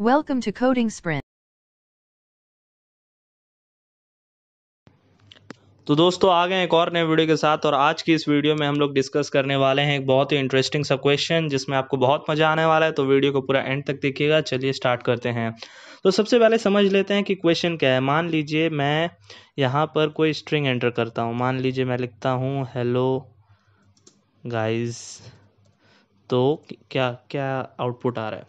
Welcome to Coding Sprint. तो दोस्तों आ गए एक और नए वीडियो के साथ। और आज की इस वीडियो में हम लोग डिस्कस करने वाले हैं एक बहुत ही इंटरेस्टिंग सा क्वेश्चन जिसमें आपको बहुत मज़ा आने वाला है। तो वीडियो को पूरा एंड तक देखिएगा। चलिए स्टार्ट करते हैं। तो सबसे पहले समझ लेते हैं कि क्वेश्चन क्या है। मान लीजिए मैं यहाँ पर कोई स्ट्रिंग एंटर करता हूँ। मान लीजिए मैं लिखता हूँ हेलो गाइस। तो क्या क्या आउटपुट आ रहा है?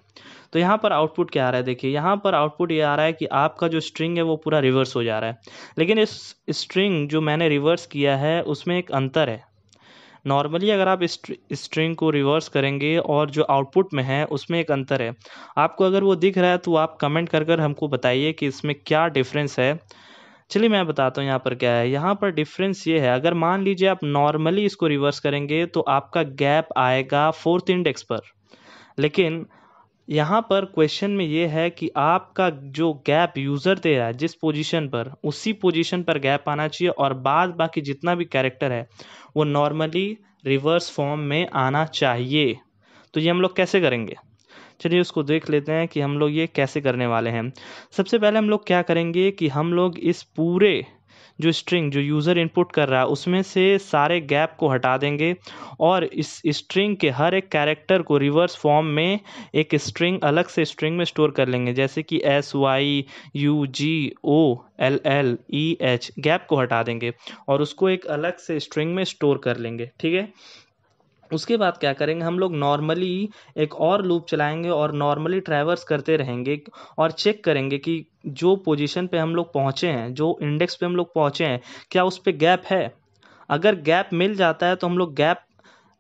तो यहाँ पर आउटपुट क्या आ रहा है? देखिए यहाँ पर आउटपुट ये आ रहा है कि आपका जो स्ट्रिंग है वो पूरा रिवर्स हो जा रहा है। लेकिन इस स्ट्रिंग जो मैंने रिवर्स किया है उसमें एक अंतर है। नॉर्मली अगर आप स्ट्रिंग को रिवर्स करेंगे और जो आउटपुट में है उसमें एक अंतर है। आपको अगर वो दिख रहा है तो आप कमेंट कर हमको बताइए कि इसमें क्या डिफरेंस है। चलिए मैं बताता हूँ यहाँ पर क्या है। यहाँ पर डिफरेंस ये है, अगर मान लीजिए आप नॉर्मली इसको रिवर्स करेंगे तो आपका गैप आएगा 4th इंडेक्स पर। लेकिन यहाँ पर क्वेश्चन में ये है कि आपका जो गैप यूज़र दे रहा है जिस पोजीशन पर, उसी पोजीशन पर गैप आना चाहिए और बाद बाकी जितना भी कैरेक्टर है वो नॉर्मली रिवर्स फॉर्म में आना चाहिए। तो ये हम लोग कैसे करेंगे? चलिए उसको देख लेते हैं कि हम लोग ये कैसे करने वाले हैं। सबसे पहले हम लोग क्या करेंगे कि हम लोग इस पूरे जो स्ट्रिंग जो यूज़र इनपुट कर रहा है उसमें से सारे गैप को हटा देंगे और इस स्ट्रिंग के हर एक कैरेक्टर को रिवर्स फॉर्म में एक स्ट्रिंग अलग से स्ट्रिंग में स्टोर कर लेंगे। जैसे कि SYUGOLLEH गैप को हटा देंगे और उसको एक अलग से स्ट्रिंग में स्टोर कर लेंगे। ठीक है। उसके बाद क्या करेंगे, हम लोग नॉर्मली एक और लूप चलाएंगे और नॉर्मली ट्रैवर्स करते रहेंगे और चेक करेंगे कि जो पोजीशन पे हम लोग पहुँचे हैं, जो इंडेक्स पे हम लोग पहुँचे हैं, क्या उस पे गैप है। अगर गैप मिल जाता है तो हम लोग गैप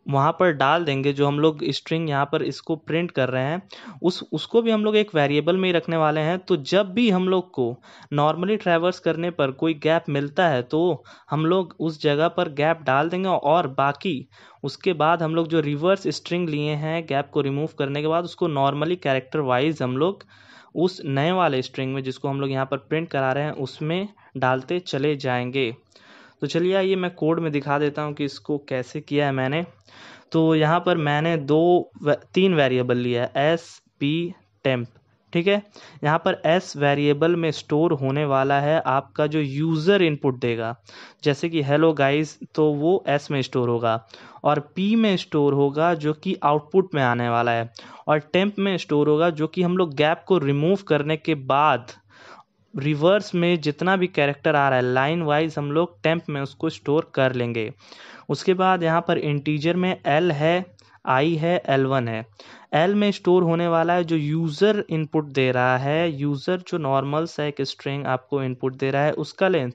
वहाँ पर डाल देंगे। जो हम लोग स्ट्रिंग यहाँ पर इसको प्रिंट कर रहे हैं उसको भी हम लोग एक वेरिएबल में ही रखने वाले हैं। तो जब भी हम लोग को नॉर्मली ट्रैवर्स करने पर कोई गैप मिलता है तो हम लोग उस जगह पर गैप डाल देंगे और बाकी उसके बाद हम लोग जो रिवर्स स्ट्रिंग लिए हैं गैप को रिमूव करने के बाद उसको नॉर्मली कैरेक्टर वाइज हम लोग उस नए वाले स्ट्रिंग में जिसको हम लोग यहाँ पर प्रिंट करा रहे हैं उसमें डालते चले जाएंगे। तो चलिए आइए मैं कोड में दिखा देता हूँ कि इसको कैसे किया है मैंने। तो यहाँ पर मैंने 3 वेरिएबल लिया है, एस पी टेम्प। ठीक है। यहाँ पर एस वेरिएबल में स्टोर होने वाला है आपका जो यूज़र इनपुट देगा। जैसे कि हेलो गाइस, तो वो एस में स्टोर होगा। और पी में स्टोर होगा जो कि आउटपुट में आने वाला है। और टेम्प में स्टोर होगा जो कि हम लोग गैप को रिमूव करने के बाद रिवर्स में जितना भी कैरेक्टर आ रहा है लाइन वाइज हम लोग टेम्प में उसको स्टोर कर लेंगे। उसके बाद यहाँ पर इंटीजर में एल है, आई है, L1 है। एल में स्टोर होने वाला है जो यूज़र इनपुट दे रहा है। यूज़र जो नॉर्मल सा एक स्ट्रिंग आपको इनपुट दे रहा है उसका लेंथ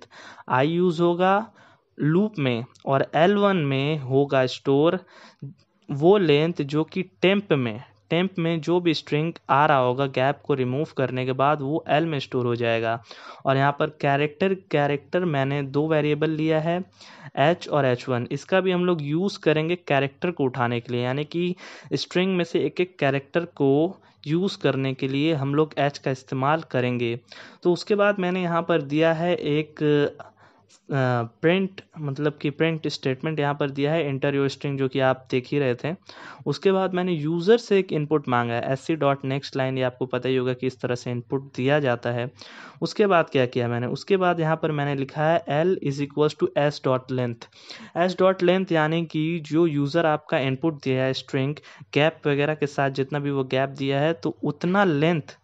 आई यूज़ होगा लूप में। और L1 में होगा स्टोर वो लेंथ जो कि टेम्प में जो भी स्ट्रिंग आ रहा होगा गैप को रिमूव करने के बाद वो एल में स्टोर हो जाएगा। और यहाँ पर कैरेक्टर मैंने 2 वेरिएबल लिया है, एच और H1। इसका भी हम लोग यूज़ करेंगे कैरेक्टर को उठाने के लिए, यानी कि स्ट्रिंग में से एक एक कैरेक्टर को यूज़ करने के लिए हम लोग एच का इस्तेमाल करेंगे। तो उसके बाद मैंने यहाँ पर दिया है एक प्रिंट, मतलब कि प्रिंट स्टेटमेंट यहाँ पर दिया है इंटर योर स्ट्रिंग, जो कि आप देख ही रहे थे। उसके बाद मैंने यूज़र से एक इनपुट मांगा है sc.next लाइन। ये आपको पता ही होगा कि इस तरह से इनपुट दिया जाता है। उसके बाद क्या किया मैंने, उसके बाद यहाँ पर मैंने लिखा है l is equals to s.length यानी कि जो यूज़र आपका इनपुट दिया है स्ट्रिंग गैप वगैरह के साथ, जितना भी वो गैप दिया है तो उतना लेंथ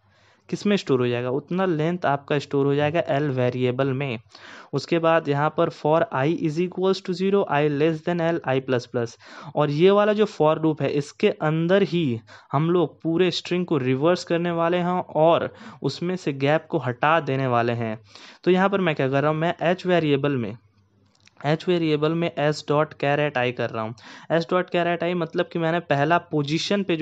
किस में स्टोर हो जाएगा, उतना लेंथ आपका स्टोर हो जाएगा एल वेरिएबल में। उसके बाद यहाँ पर for I is equals to 0, I less than L, I plus plus. और ये वाला जो फॉर लूप है इसके अंदर ही हम लोग पूरे स्ट्रिंग को रिवर्स करने वाले हैं और उसमें से गैप को हटा देने वाले हैं। तो यहाँ पर मैं क्या कर रहा हूँ, मैं एच वेरिएबल में एस डॉट कैरेट आई कर रहा हूँ। एस डॉट कैरेट आई मतलब कि मैंने पहला पोजीशन पे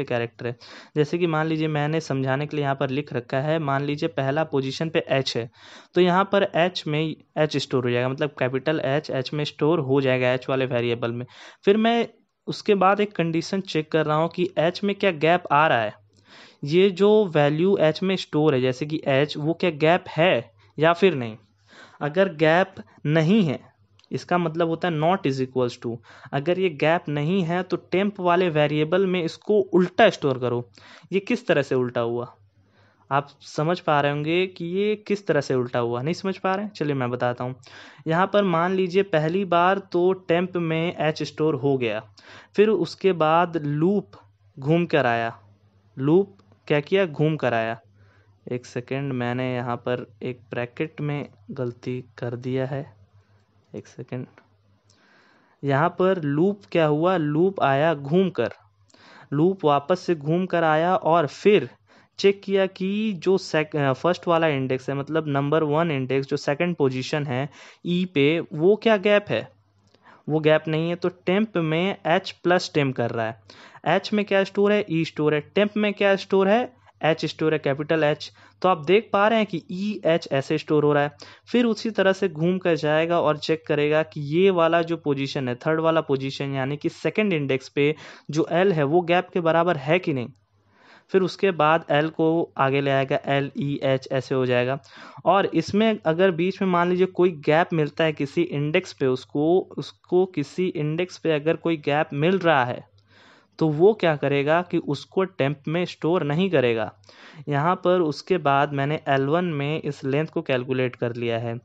कैरेक्टर है। जैसे कि मान लीजिए मैंने समझाने के लिए यहाँ पर लिख रखा है, मान लीजिए पहला पोजीशन पे एच है तो यहाँ पर एच में एच स्टोर हो जाएगा, मतलब कैपिटल एच में स्टोर हो जाएगा एच वाले वेरिएबल में। फिर मैं उसके बाद एक कंडीशन चेक कर रहा हूँ कि एच में क्या गैप आ रहा है। ये जो वैल्यू एच में स्टोर है जैसे कि एच, वो क्या गैप है या फिर नहीं। अगर गैप नहीं है इसका मतलब होता है नॉट इज इक्वल्स टू। अगर ये गैप नहीं है तो टेम्प वाले वेरिएबल में इसको उल्टा स्टोर करो। ये किस तरह से उल्टा हुआ, आप समझ पा रहे होंगे कि ये किस तरह से उल्टा हुआ, नहीं समझ पा रहे हैं, चलिए मैं बताता हूँ। यहाँ पर मान लीजिए पहली बार तो टेम्प में एच स्टोर हो गया, फिर उसके बाद लूप घूम कर आया, लूप क्या किया, घूम कर आया। एक सेकेंड, मैंने यहाँ पर एक ब्रैकेट में गलती कर दिया है, एक सेकेंड। यहाँ पर लूप क्या हुआ, लूप आया घूम कर, लूप वापस से घूम कर आया और फिर चेक किया कि जो फर्स्ट वाला इंडेक्स है, मतलब नंबर 1 इंडेक्स जो सेकंड पोजीशन है ई पे, वो क्या गैप है, वो गैप नहीं है। तो टेम्प में एच प्लस टेम्प कर रहा है। एच में क्या स्टोर है, ई स्टोर है। टेम्प में क्या स्टोर है, एच स्टोर है, कैपिटल एच। तो आप देख पा रहे हैं कि ई एच ऐसे स्टोर हो रहा है। फिर उसी तरह से घूम कर जाएगा और चेक करेगा कि ये वाला जो पोजीशन है, थर्ड वाला पोजीशन यानी कि सेकंड इंडेक्स पे जो एल है वो गैप के बराबर है कि नहीं। फिर उसके बाद एल को आगे ले आएगा, एल ई एच ऐसे हो जाएगा। और इसमें अगर बीच में मान लीजिए कोई गैप मिलता है किसी इंडेक्स पे, उसको उसको किसी इंडेक्स पे अगर कोई गैप मिल रहा है तो वो क्या करेगा कि उसको टेम्प में स्टोर नहीं करेगा। यहाँ पर उसके बाद मैंने L1 में इस लेंथ को कैलकुलेट कर लिया है,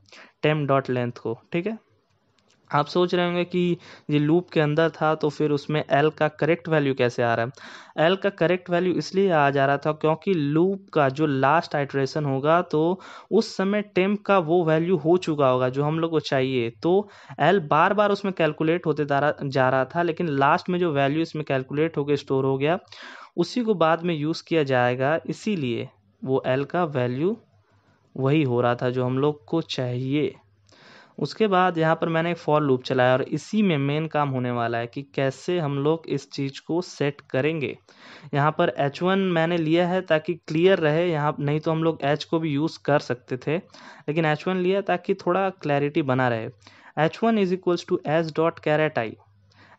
टेम्प डॉट लेंथ को, ठीक है। आप सोच रहे होंगे कि ये लूप के अंदर था तो फिर उसमें एल का करेक्ट वैल्यू कैसे आ रहा है। एल का करेक्ट वैल्यू इसलिए आ जा रहा था क्योंकि लूप का जो लास्ट आइटरेशन होगा तो उस समय टेम्प का वो वैल्यू हो चुका होगा जो हम लोग को चाहिए। तो एल बार बार उसमें कैलकुलेट होते जा रहा था, लेकिन लास्ट में जो वैल्यू इसमें कैलकुलेट होकर स्टोर हो गया उसी को बाद में यूज़ किया जाएगा, इसीलिए वो एल का वैल्यू वही हो रहा था जो हम लोग को चाहिए। उसके बाद यहाँ पर मैंने एक फॉर लूप चलाया और इसी में मेन काम होने वाला है कि कैसे हम लोग इस चीज़ को सेट करेंगे। यहाँ पर h1 मैंने लिया है ताकि क्लियर रहे, यहाँ नहीं तो हम लोग h को भी यूज़ कर सकते थे, लेकिन h1 लिया ताकि थोड़ा क्लैरिटी बना रहे। h1 is equals to S dot char at I.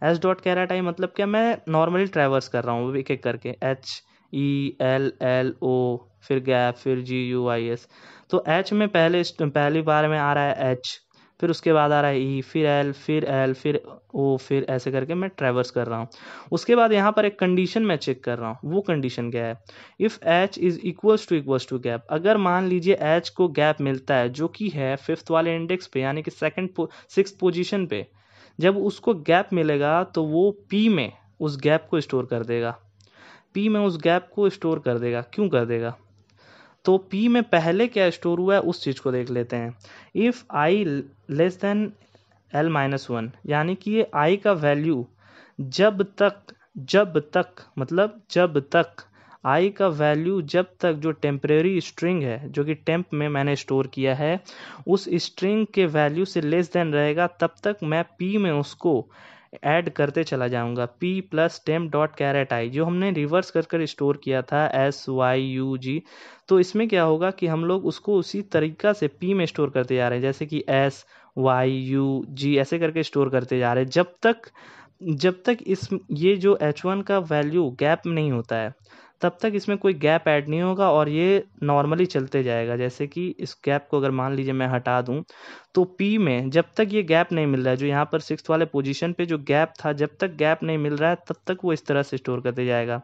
S dot char at I मतलब क्या, मैं नॉर्मली ट्रैवर्स कर रहा हूँ एक एक करके, H E L L O फिर गैप फिर जी यू आई एस। तो एच में पहली बार में आ रहा है एच, फिर उसके बाद आ रहा है ई, फिर एल, फिर एल, फिर ओ, फिर ऐसे करके मैं ट्रैवर्स कर रहा हूँ। उसके बाद यहाँ पर एक कंडीशन मैं चेक कर रहा हूँ, वो कंडीशन क्या है, if H is equals to gap. अगर मान लीजिए एच को गैप मिलता है जो कि है फिफ्थ वाले इंडेक्स पे यानी कि सिक्स्थ पोजीशन पे, जब उसको गैप मिलेगा तो वो पी में उस गैप को स्टोर कर देगा, पी में उस गैप को स्टोर कर देगा। क्यों कर देगा, तो P में पहले क्या स्टोर हुआ है उस चीज़ को देख लेते हैं। If I less than L minus one, यानी कि ये I का वैल्यू जब तक मतलब जब तक I का वैल्यू जब तक जो टेम्परेरी स्ट्रिंग है जो कि टेम्प में मैंने स्टोर किया है उस स्ट्रिंग के वैल्यू से लेस देन रहेगा, तब तक मैं P में उसको ऐड करते चला जाऊंगा। P plus temp dot char at I जो हमने रिवर्स कर स्टोर किया था SYUG। तो इसमें क्या होगा कि हम लोग उसको उसी तरीका से P में स्टोर करते जा रहे हैं, जैसे कि SYUG ऐसे करके स्टोर करते जा रहे हैं जब तक इस ये जो H1 का वैल्यू गैप नहीं होता है तब तक इसमें कोई गैप ऐड नहीं होगा और ये नॉर्मली चलते जाएगा। जैसे कि इस गैप को अगर मान लीजिए मैं हटा दूं तो P में जब तक ये गैप नहीं मिल रहा है, जो यहाँ पर सिक्स्थ वाले पोजीशन पे जो गैप था, जब तक गैप नहीं मिल रहा है तब तक वो इस तरह से स्टोर करते जाएगा।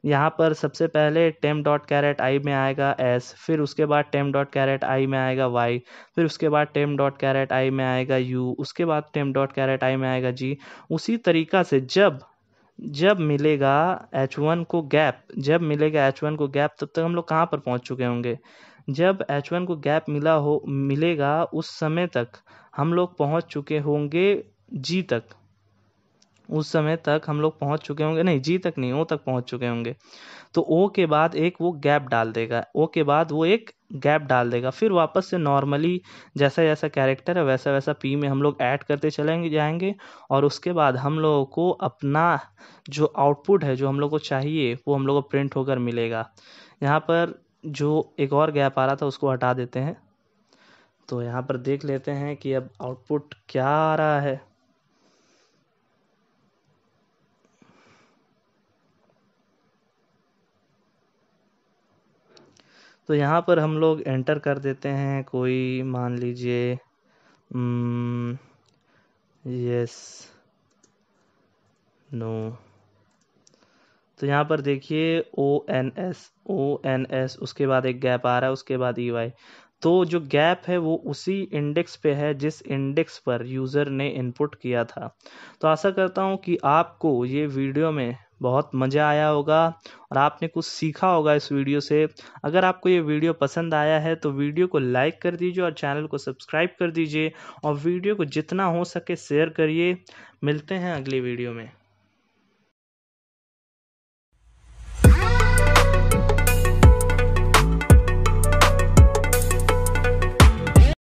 यहाँ पर सबसे पहले टेम्प डॉट कैरेट आई में आएगा एस, फिर उसके बाद टेम्प डॉट कैरेट आई में आएगा वाई, फिर उसके बाद टेम्प डॉट कैरेट आई में आएगा यू, उसके बाद टेम्प डॉट कैरेट आई में आएगा जी। उसी तरीका से जब जब मिलेगा H1 को गैप, जब मिलेगा H1 को गैप तब तक हम लोग कहाँ पर पहुँच चुके होंगे, जब H1 को गैप मिलेगा उस समय तक हम लोग पहुँच चुके होंगे जी तक, उस समय तक हम लोग पहुँच चुके होंगे, नहीं जी तक नहीं, ओ तक पहुँच चुके होंगे। तो ओ के बाद एक वो गैप डाल देगा, ओ के बाद वो एक गैप डाल देगा, फिर वापस से नॉर्मली जैसा जैसा कैरेक्टर है वैसा वैसा पी में हम लोग ऐड करते चलेंगे जाएंगे और उसके बाद हम लोगों को अपना जो आउटपुट है जो हम लोग को चाहिए वो हम लोग को प्रिंट होकर मिलेगा। यहाँ पर जो एक और गैप आ रहा था उसको हटा देते हैं, तो यहाँ पर देख लेते हैं कि अब आउटपुट क्या आ रहा है। तो यहाँ पर हम लोग एंटर कर देते हैं कोई मान लीजिए यस, नो। तो यहाँ पर देखिए ओ एन एस, उसके बाद एक गैप आ रहा है, उसके बाद EY। तो जो गैप है वो उसी इंडेक्स पे है जिस इंडेक्स पर यूज़र ने इनपुट किया था। तो आशा करता हूँ कि आपको ये वीडियो में बहुत मज़ा आया होगा और आपने कुछ सीखा होगा इस वीडियो से। अगर आपको ये वीडियो पसंद आया है तो वीडियो को लाइक कर दीजिए और चैनल को सब्सक्राइब कर दीजिए और वीडियो को जितना हो सके शेयर करिए। मिलते हैं अगली वीडियो में।